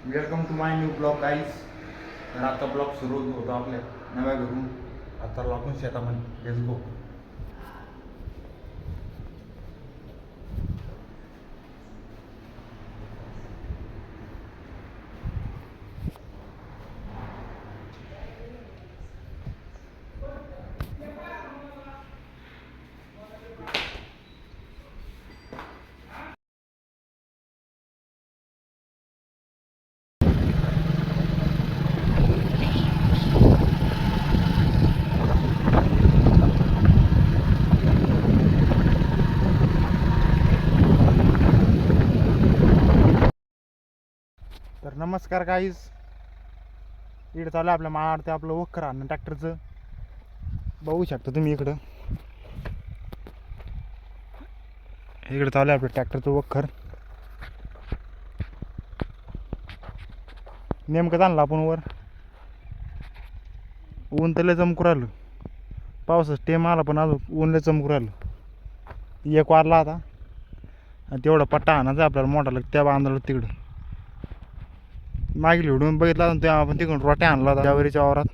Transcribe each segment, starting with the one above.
Welcome to my new blog guys. तर आता blog सुरू होतो आपल्या नव्या घरून. आता लागून शेतामध्ये लेट्स गो. तर नमस्कार गाईज. इकडं चालू आपल्या माळावर ते आपलं वखर आणणं ट्रॅक्टरचं. बघू शकता तुम्ही इकडं चालू आहे आपलं ट्रॅक्टरचं वखर. नेमकं आणलं आपण वर. ऊन तर लय चमकू राहिलं. पावसाचं टेम आला पण अजून ऊन लय चमकू राहिलं. एक वारला आता आणि तेवढा पट्टा आणायचा आपल्याला मोठा त्या बांधला तिकडं. मागील हिडून बघितला तेव्हा आपण तिकडून रोट्या आणला होता ज्वारीच्या वावरात.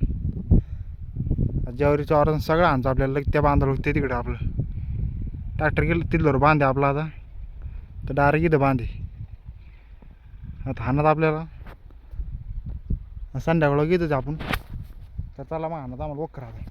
ज्वारीच्या वावरात सगळं आणतं आपल्याला त्या बांधलं ते तिकडं. आपलं ट्रॅक्टर गेलं तिथलं बांधे आपला आता तर डायरेक्ट इथं बांधे. आता हाणत आपल्याला संध्याकाळ घेतच आपण. तर चला मग हाणत आम्हाला वखर आलं.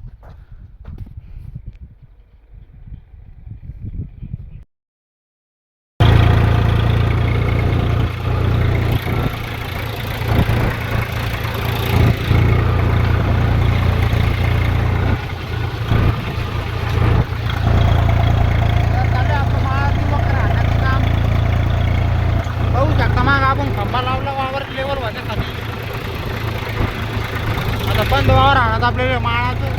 आपण खंबा लावला वावर लेवल होत्या खाली. आता बंद वावर आणत आपल्याला माळाचं.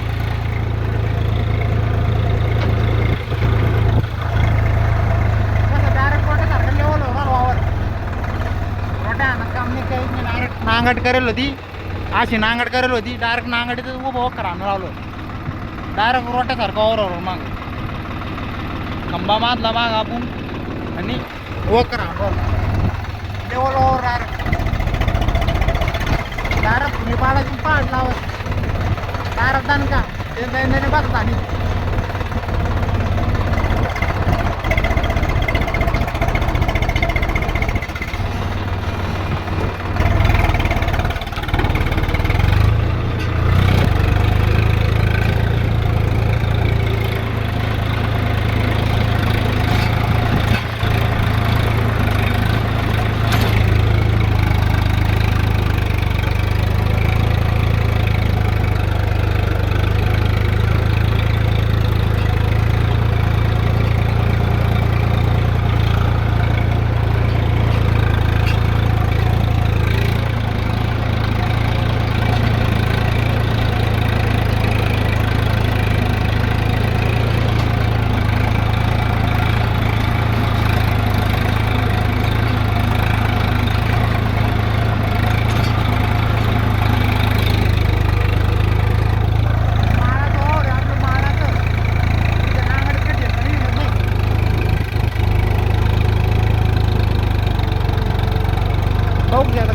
डायरेक्ट रोट्यासारखं लेवल होणार वावर. रोट्या आणत काम नाही काही नाही. डायरेक्ट नांगट करेल होती अशी नांगट करेल होती. डायरेक्ट नांगटीचं उभं वखर आणून लावलं. डायरेक्ट रोट्यासारखं वावर मग खंबा बांधला माग आपण आणि वखर आणलं लेवल ओवर. डायरेक्ट तुम्ही पाडायची पाड लावत डायरेक्ट दणका ते दैन्याने बघता. आणि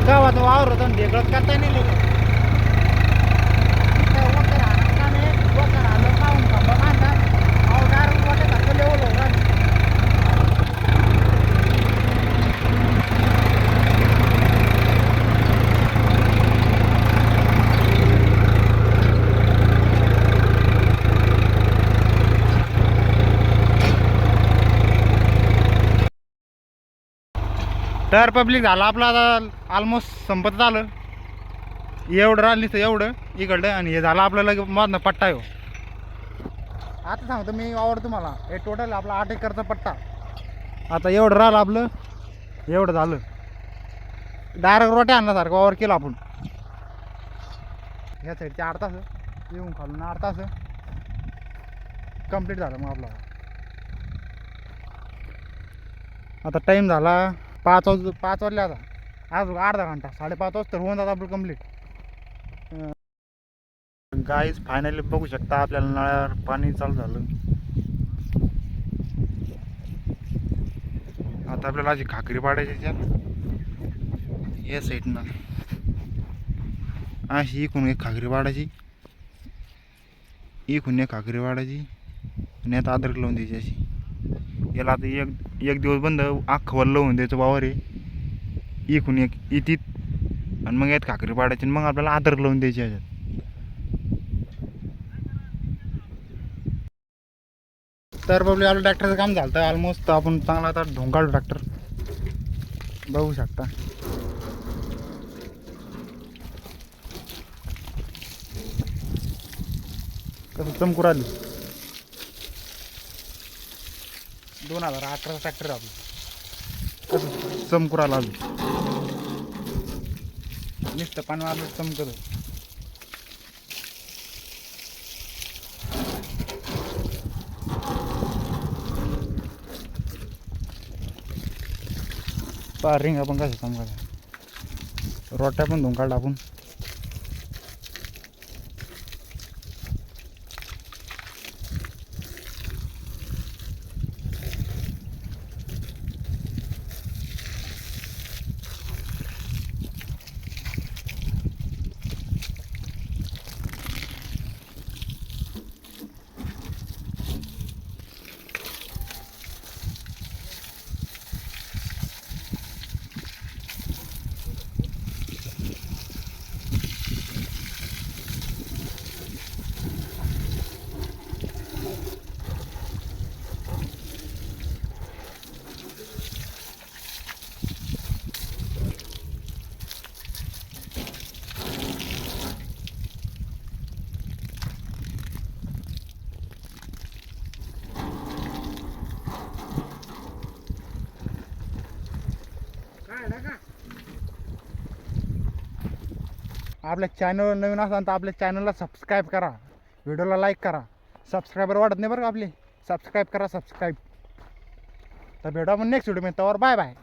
गावात वावर होतं वेगळंच करता नाही लोक. वखर आणत का नाही वखर आलं पाहून खंबा बांधतात डायरेक्ट वाट्यासारखं लेवल होणार. तर पब्लिक झाला आपला आता ऑलमोस्ट संपत आलं. एवढं राहिलं तर एवढं इकडं आणि हे झालं आपल्याला मधनं पट्टा येऊ. आता सांगतो मी वावर तुम्हाला. हे टोटल आपला 8 एकरचा पट्टा. आता एवढं राहिलं आपलं एवढं झालं. डायरेक्ट रोट्या आणण्यासारखं वावर केलं आपण. ह्या साईडचे 8 तास येऊन खालून 8 तास कंप्लीट झालं. मग आपला आता टाईम झाला 5 वाजले. आता अजून अर्धा घंटा 5:30 वाजता होऊन जातं आपलं कंप्लीट. गाईज फायनली बघू शकता आपल्याला नळावर पाणी चालू झालं. आता आपल्याला अशी खाकरी पाडायची. या साईडनं अशी इकून एक खाकरी वाढायची, इकून एक खाकरी वाढायची आणि आता अद्रक लावून द्यायची अशी. याला आता एक दिवस बंद अख्खं वल्ल होऊन द्यायचं वावर आहे. इकून एक इतीत आणि मग यात खाकरी पाडायची आणि मग आपल्याला अद्रक लावून द्यायची याच्यात. तर बघूया आपलं ट्रॅक्टरचं काम झालं तर ऑलमोस्ट. आपण चांगला आता ढोंग काढू ट्रॅक्टर, बघू शकता. कसं चमकू राहिली. 2018 ट्रॅक्टर आपलं कसं चमकू राहिलं अजून. नुसतं पाणी मारलं चमकत. पहा रिंग आपण कसं चमकायचं. रोट्या पण धुवून काढला आपण. आपल्या चॅनलवर नवीन असाल तर आपल्या चॅनलला सबस्क्राईब करा, व्हिडिओला लाईक करा. सबस्क्रायबर वाढत नाही बरं का आपले. सबस्क्राईब करा, सबस्क्राईब. तर भेटू आपण नेक्स्ट व्हिडिओ. तोवर बाय बाय.